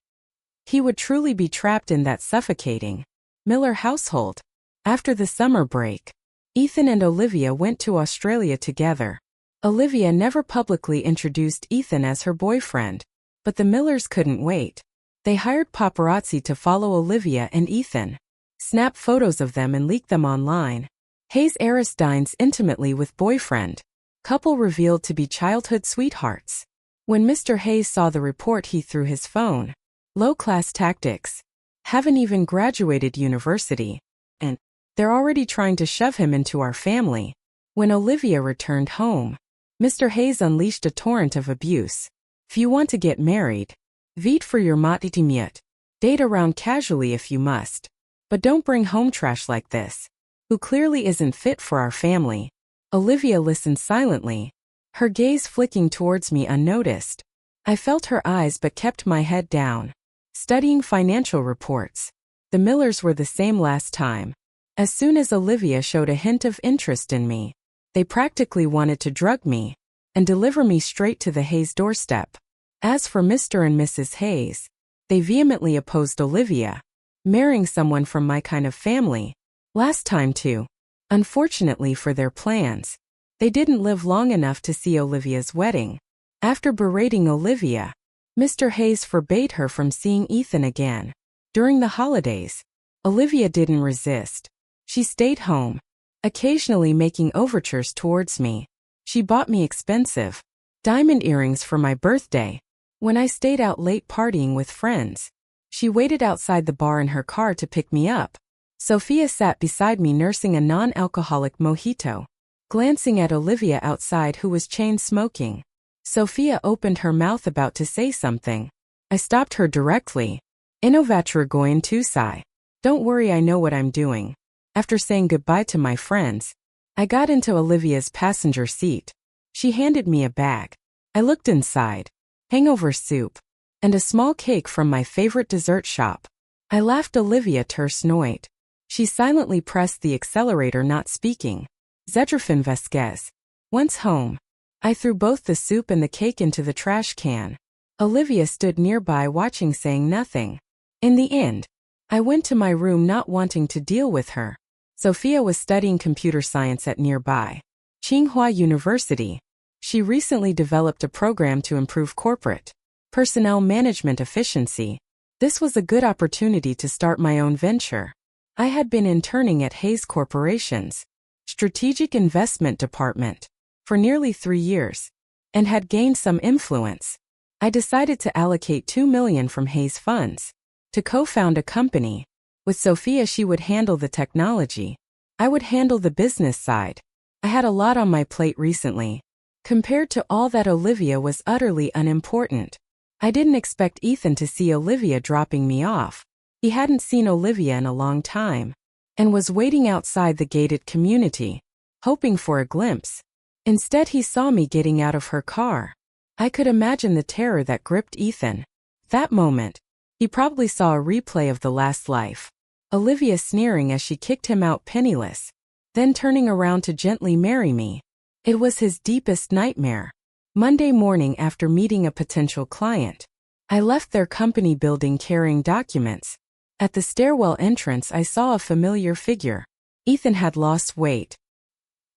he would truly be trapped in that suffocating Miller household. After the summer break, Ethan and Olivia went to Australia together. Olivia never publicly introduced Ethan as her boyfriend, but the Millers couldn't wait. They hired paparazzi to follow Olivia and Ethan, snap photos of them and leak them online. Heiress dines intimately with boyfriend. Couple revealed to be childhood sweethearts. When Mr. Hayes saw the report, he threw his phone. Low-class tactics. Haven't even graduated university. And they're already trying to shove him into our family. When Olivia returned home, Mr. Hayes unleashed a torrent of abuse. If you want to get married, vite for your matitimiet. Date around casually if you must. But don't bring home trash like this, who clearly isn't fit for our family. Olivia listened silently, her gaze flicking towards me unnoticed. I felt her eyes but kept my head down, studying financial reports. The Millers were the same last time. As soon as Olivia showed a hint of interest in me, they practically wanted to drug me and deliver me straight to the Hayes doorstep. As for Mr. and Mrs. Hayes, they vehemently opposed Olivia marrying someone from my kind of family. Last time too. Unfortunately for their plans, they didn't live long enough to see Olivia's wedding. After berating Olivia, Mr. Hayes forbade her from seeing Ethan again. During the holidays, Olivia didn't resist. She stayed home, occasionally making overtures towards me. She bought me expensive diamond earrings for my birthday. When I stayed out late partying with friends, she waited outside the bar in her car to pick me up. Sophia sat beside me nursing a non-alcoholic mojito. Glancing at Olivia outside who was chain smoking, Sophia opened her mouth about to say something. I stopped her directly. Innovatra goin to sai. Don't worry, I know what I'm doing. After saying goodbye to my friends, I got into Olivia's passenger seat. She handed me a bag. I looked inside. Hangover soup. And a small cake from my favorite dessert shop. I laughed. Olivia terse noit. She silently pressed the accelerator, not speaking. Zedrifin Vesquez. Once home, I threw both the soup and the cake into the trash can. Olivia stood nearby watching, saying nothing. In the end, I went to my room not wanting to deal with her. Sophia was studying computer science at nearby Tsinghua University. She recently developed a program to improve corporate personnel management efficiency. This was a good opportunity to start my own venture. I had been interning at Hayes Corporation's Strategic Investment Department for nearly 3 years and had gained some influence. I decided to allocate $2 million from Hayes funds to co-found a company. With Sophia, she would handle the technology. I would handle the business side. I had a lot on my plate recently. Compared to all that, Olivia was utterly unimportant. I didn't expect Ethan to see Olivia dropping me off. He hadn't seen Olivia in a long time and was waiting outside the gated community, hoping for a glimpse. Instead, he saw me getting out of her car. I could imagine the terror that gripped Ethan. That moment, he probably saw a replay of the last life. Olivia sneering as she kicked him out penniless, then turning around to gently marry me. It was his deepest nightmare. Monday morning after meeting a potential client, I left their company building carrying documents. At the stairwell entrance I saw a familiar figure. Ethan had lost weight.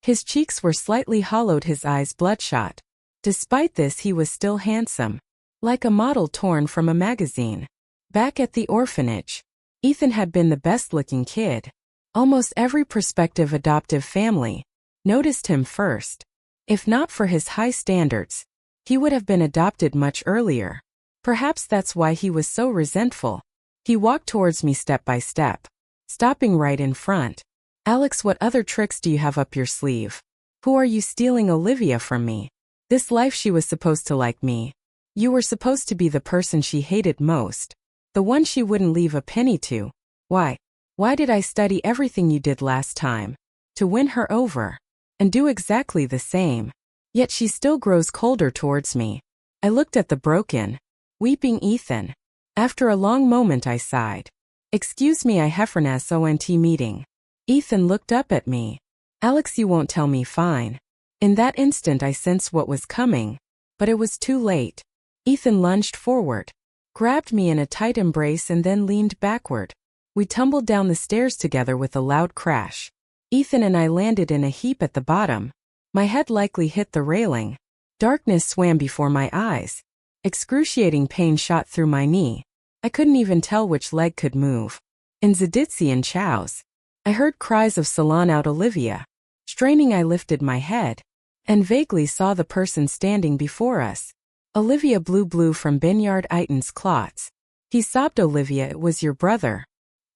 His cheeks were slightly hollowed, his eyes bloodshot. Despite this, he was still handsome, like a model torn from a magazine. Back at the orphanage, Ethan had been the best-looking kid. Almost every prospective adoptive family noticed him first. If not for his high standards, he would have been adopted much earlier. Perhaps that's why he was so resentful. He walked towards me step by step, stopping right in front. Alex, what other tricks do you have up your sleeve? Who are you stealing Olivia from me? This life, she was supposed to like me. You were supposed to be the person she hated most. The one she wouldn't leave a penny to. Why? Why did I study everything you did last time? To win her over. And do exactly the same. Yet she still grows colder towards me. I looked at the broken, weeping Ethan. After a long moment I sighed. Excuse me, I have an SONT meeting. Ethan looked up at me. Alex, you won't tell me? Fine. In that instant I sensed what was coming. But it was too late. Ethan lunged forward, grabbed me in a tight embrace and then leaned backward. We tumbled down the stairs together with a loud crash. Ethan and I landed in a heap at the bottom. My head likely hit the railing. Darkness swam before my eyes. Excruciating pain shot through my knee. I couldn't even tell which leg could move. In Zaditsi and Chow's, I heard cries of "Salon out Olivia." Straining, I lifted my head and vaguely saw the person standing before us. Olivia blew from Binyard Iton's clots. He sobbed, "Olivia, it was your brother."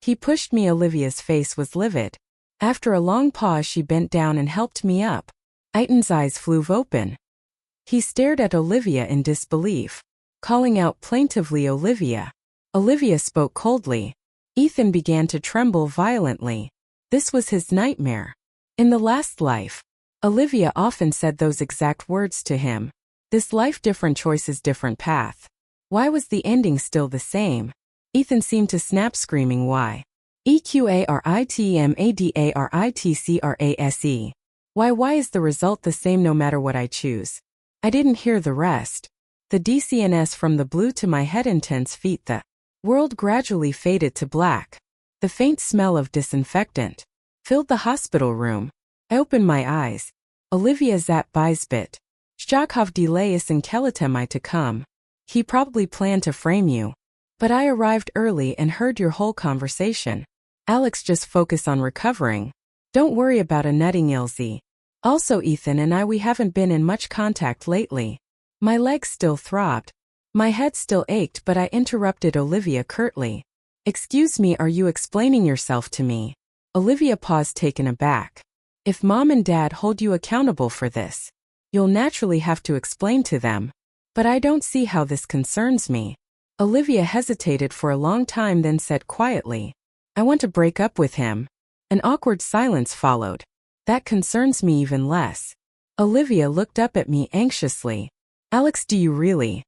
He pushed me. Olivia's face was livid. After a long pause she bent down and helped me up. Iton's eyes flew open. He stared at Olivia in disbelief, calling out plaintively, "Olivia." Olivia spoke coldly. Ethan began to tremble violently. This was his nightmare. In the last life, Olivia often said those exact words to him. This life, different choices, different path. Why was the ending still the same? Ethan seemed to snap, screaming, "Why? EQARITMADARITCRASE. Why is the result the same no matter what I choose?" I didn't hear the rest. The DCNS from the blue to my head, intense feet. The world gradually faded to black. The faint smell of disinfectant filled the hospital room. I opened my eyes. Olivia Zat Bisbit. Shakov Delayus and Kelatemai to come. He probably planned to frame you. But I arrived early and heard your whole conversation. Alex, just focus on recovering. Don't worry about a nutting Ilzy. Also, Ethan and I, we haven't been in much contact lately. My legs still throbbed. My head still ached, but I interrupted Olivia curtly. Excuse me, are you explaining yourself to me? Olivia paused, taken aback. If Mom and Dad hold you accountable for this, you'll naturally have to explain to them. But I don't see how this concerns me. Olivia hesitated for a long time, then said quietly, "I want to break up with him." An awkward silence followed. That concerns me even less. Olivia looked up at me anxiously. Alex, do you really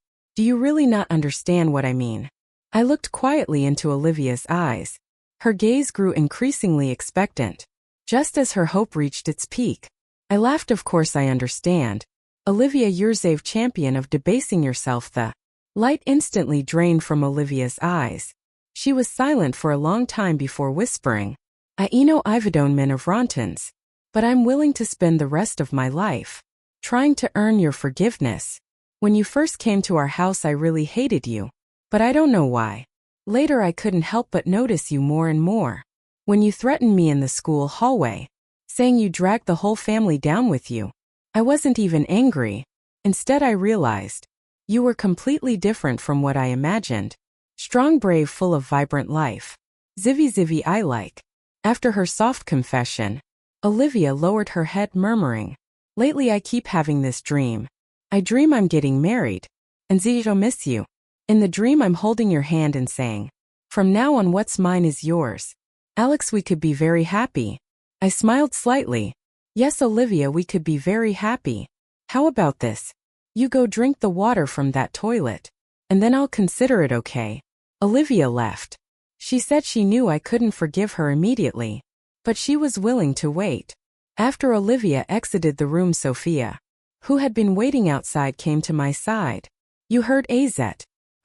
not understand what I mean? I looked quietly into Olivia's eyes. Her gaze grew increasingly expectant, just as her hope reached its peak. I laughed. Of course I understand. Olivia, you're a champion of debasing yourself. The light instantly drained from Olivia's eyes. She was silent for a long time before whispering, "I know Ividone men of Rontons, but I'm willing to spend the rest of my life trying to earn your forgiveness. When you first came to our house I really hated you, but I don't know why. Later I couldn't help but notice you more and more. When you threatened me in the school hallway, saying you dragged the whole family down with you, I wasn't even angry. Instead I realized you were completely different from what I imagined. Strong, brave, full of vibrant life. Zivy I like." After her soft confession, Olivia lowered her head, murmuring, "Lately I keep having this dream. I dream I'm getting married. And Zijo miss you. In the dream I'm holding your hand and saying, from now on what's mine is yours. Alex, we could be very happy." I smiled slightly. "Yes, Olivia, we could be very happy. How about this? You go drink the water from that toilet, and then I'll consider it, okay?" Olivia left. She said she knew I couldn't forgive her immediately, but she was willing to wait. After Olivia exited the room, Sophia, who had been waiting outside, came to my side. "You heard AZ?"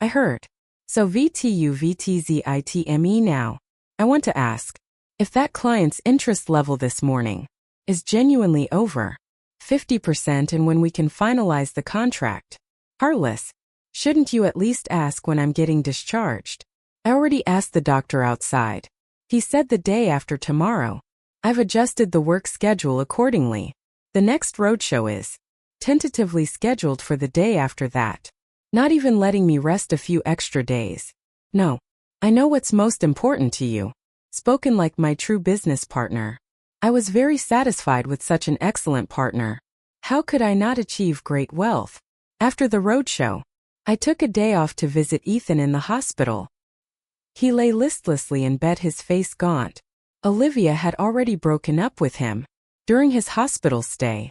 "I heard. So VTUVTZITME now. I want to ask if that client's interest level this morning is genuinely over 50% and when we can finalize the contract." "Heartless. Shouldn't you at least ask when I'm getting discharged?" "I already asked the doctor outside. He said the day after tomorrow. I've adjusted the work schedule accordingly. The next roadshow is tentatively scheduled for the day after that. Not even letting me rest a few extra days. No. I know what's most important to you." Spoken like my true business partner. I was very satisfied with such an excellent partner. How could I not achieve great wealth? After the roadshow, I took a day off to visit Ethan in the hospital. He lay listlessly in bed, his face gaunt. Olivia had already broken up with him during his hospital stay.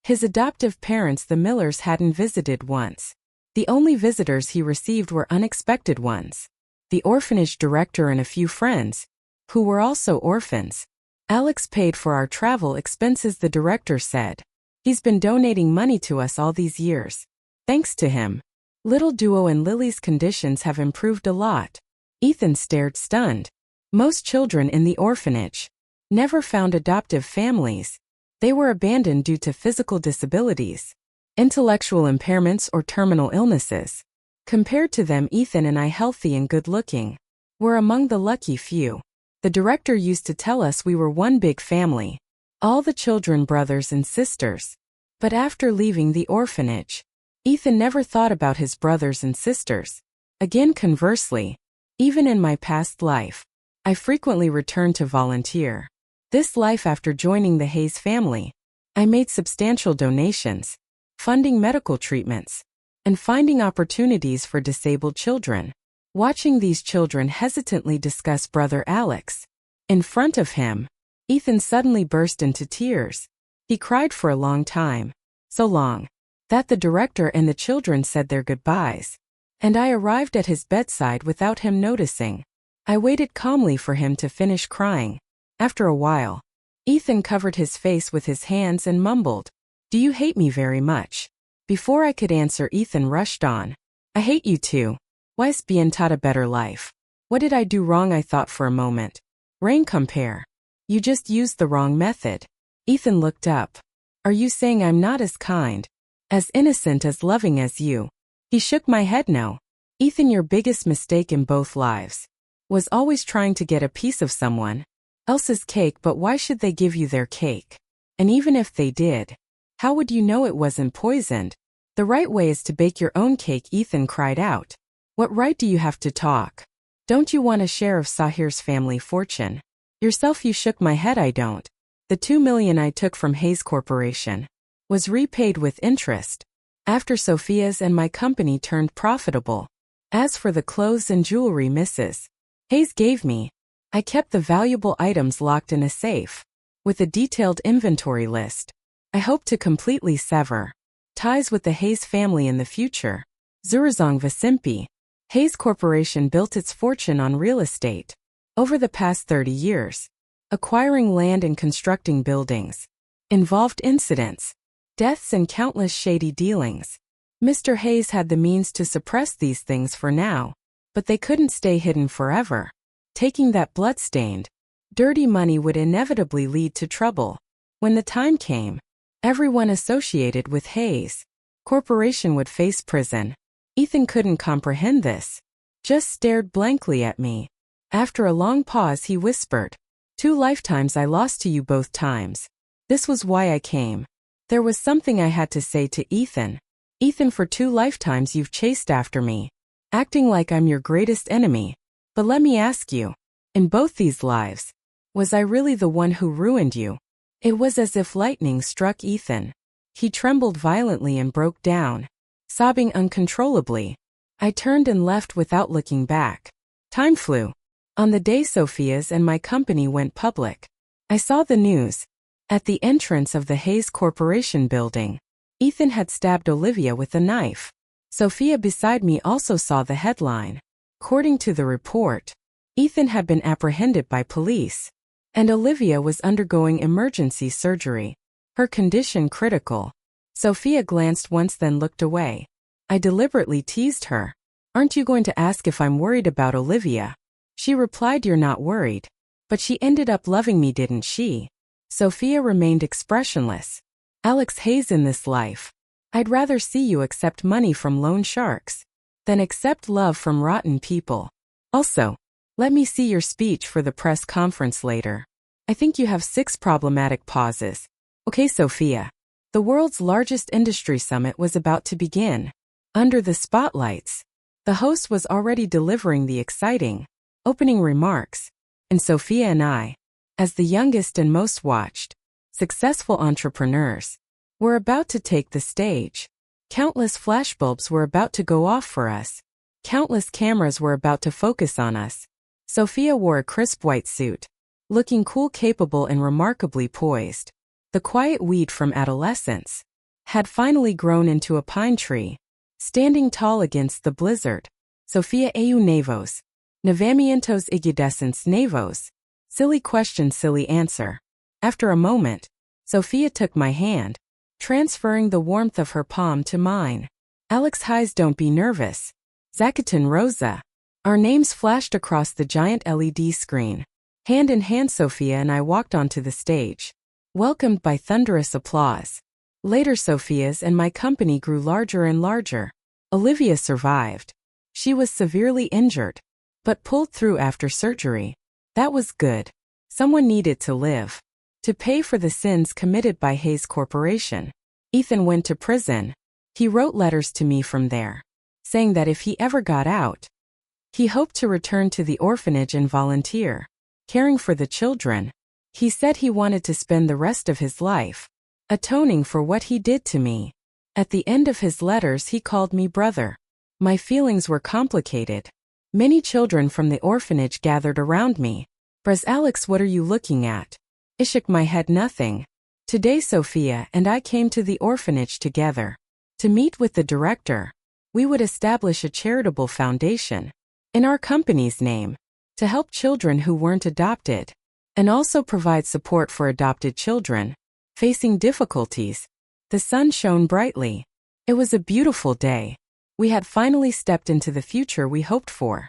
His adoptive parents, the Millers, hadn't visited once. The only visitors he received were unexpected ones. The orphanage director and a few friends, who were also orphans. Alex paid for our travel expenses, the director said. He's been donating money to us all these years. Thanks to him, little Duo and Lily's conditions have improved a lot. Ethan stared stunned. Most children in the orphanage never found adoptive families. They were abandoned due to physical disabilities, intellectual impairments, or terminal illnesses. Compared to them, Ethan and I, healthy and good-looking, were among the lucky few. The director used to tell us we were one big family, all the children brothers and sisters. But after leaving the orphanage, Ethan never thought about his brothers and sisters. Again, conversely, even in my past life, I frequently returned to volunteer. This life, after joining the Hayes family, I made substantial donations, funding medical treatments, and finding opportunities for disabled children. Watching these children hesitantly discuss brother Alex in front of him, Ethan suddenly burst into tears. He cried for a long time, so long that the director and the children said their goodbyes, and I arrived at his bedside without him noticing. I waited calmly for him to finish crying. After a while, Ethan covered his face with his hands and mumbled, "Do you hate me very much?" Before I could answer, Ethan rushed on, "I hate you too. Why's bien taught a better life? What did I do wrong?" I thought for a moment. "Rain compare. You just used the wrong method." Ethan looked up. "Are you saying I'm not as kind, as innocent, as loving as you?" He shook my head. "No. Ethan, your biggest mistake in both lives was always trying to get a piece of someone else's cake. But why should they give you their cake? And even if they did, how would you know it wasn't poisoned? The right way is to bake your own cake." Ethan cried out. "What right do you have to talk? Don't you want a share of Sahir's family fortune? Yourself?" You shook my head. "I don't. The $2 million I took from Hayes Corporation was repaid with interest after Sophia's and my company turned profitable. As for the clothes and jewelry Mrs. Hayes gave me, I kept the valuable items locked in a safe with a detailed inventory list. I hope to completely sever ties with the Hayes family in the future." Zurazong Vasimpi. Hayes Corporation built its fortune on real estate over the past 30 years. Acquiring land and constructing buildings involved incidents, deaths, and countless shady dealings. Mr. Hayes had the means to suppress these things for now, but they couldn't stay hidden forever. Taking that blood-stained, dirty money would inevitably lead to trouble. When the time came, everyone associated with Hayes Corporation would face prison. Ethan couldn't comprehend this, just stared blankly at me. After a long pause, he whispered, "2 lifetimes I lost to you both times. This was why I came." There was something I had to say to Ethan. "Ethan, for 2 lifetimes you've chased after me, acting like I'm your greatest enemy. But let me ask you, in both these lives, was I really the one who ruined you?" It was as if lightning struck Ethan. He trembled violently and broke down, sobbing uncontrollably. I turned and left without looking back. Time flew. On the day Sophia's and my company went public, I saw the news. At the entrance of the Hayes Corporation building, Ethan had stabbed Olivia with a knife. Sophia beside me also saw the headline. According to the report, Ethan had been apprehended by police. and Olivia was undergoing emergency surgery. Her condition critical. Sophia glanced once then looked away. I deliberately teased her. Aren't you going to ask if I'm worried about Olivia? She replied, you're not worried. But she ended up loving me, didn't she? Sophia remained expressionless. Alex Hayes, in this life, I'd rather see you accept money from loan sharks than accept love from rotten people. Also, let me see your speech for the press conference later. I think you have 6 problematic pauses. Okay, Sophia. The world's largest industry summit was about to begin. Under the spotlights, the host was already delivering the exciting opening remarks, and Sophia and I, as the youngest and most watched, successful entrepreneurs, were about to take the stage. Countless flashbulbs were about to go off for us. Countless cameras were about to focus on us. Sophia wore a crisp white suit, looking cool, capable, and remarkably poised. The quiet weed from adolescence had finally grown into a pine tree, standing tall against the blizzard. Sophia eu nevos. Nevamientos igudescens nevos. Silly question, silly answer. After a moment, Sophia took my hand, transferring the warmth of her palm to mine. Alex Hayes, don't be nervous. Zachatin Rosa. Our names flashed across the giant LED screen. Hand in hand, Sophia and I walked onto the stage, welcomed by thunderous applause. Later, Sophia's and my company grew larger and larger. Olivia survived. She was severely injured, but pulled through after surgery. That was good. Someone needed to live. To pay for the sins committed by Hayes Corporation. Ethan went to prison. He wrote letters to me from there, saying that if he ever got out, he hoped to return to the orphanage and volunteer, caring for the children. He said he wanted to spend the rest of his life atoning for what he did to me. At the end of his letters, he called me brother. My feelings were complicated. Many children from the orphanage gathered around me. Braz, Alex, what are you looking at? I shook my head, nothing. Today Sophia and I came to the orphanage together to meet with the director. We would establish a charitable foundation in our company's name to help children who weren't adopted, and also provide support for adopted children facing difficulties. The sun shone brightly. It was a beautiful day. We had finally stepped into the future we hoped for.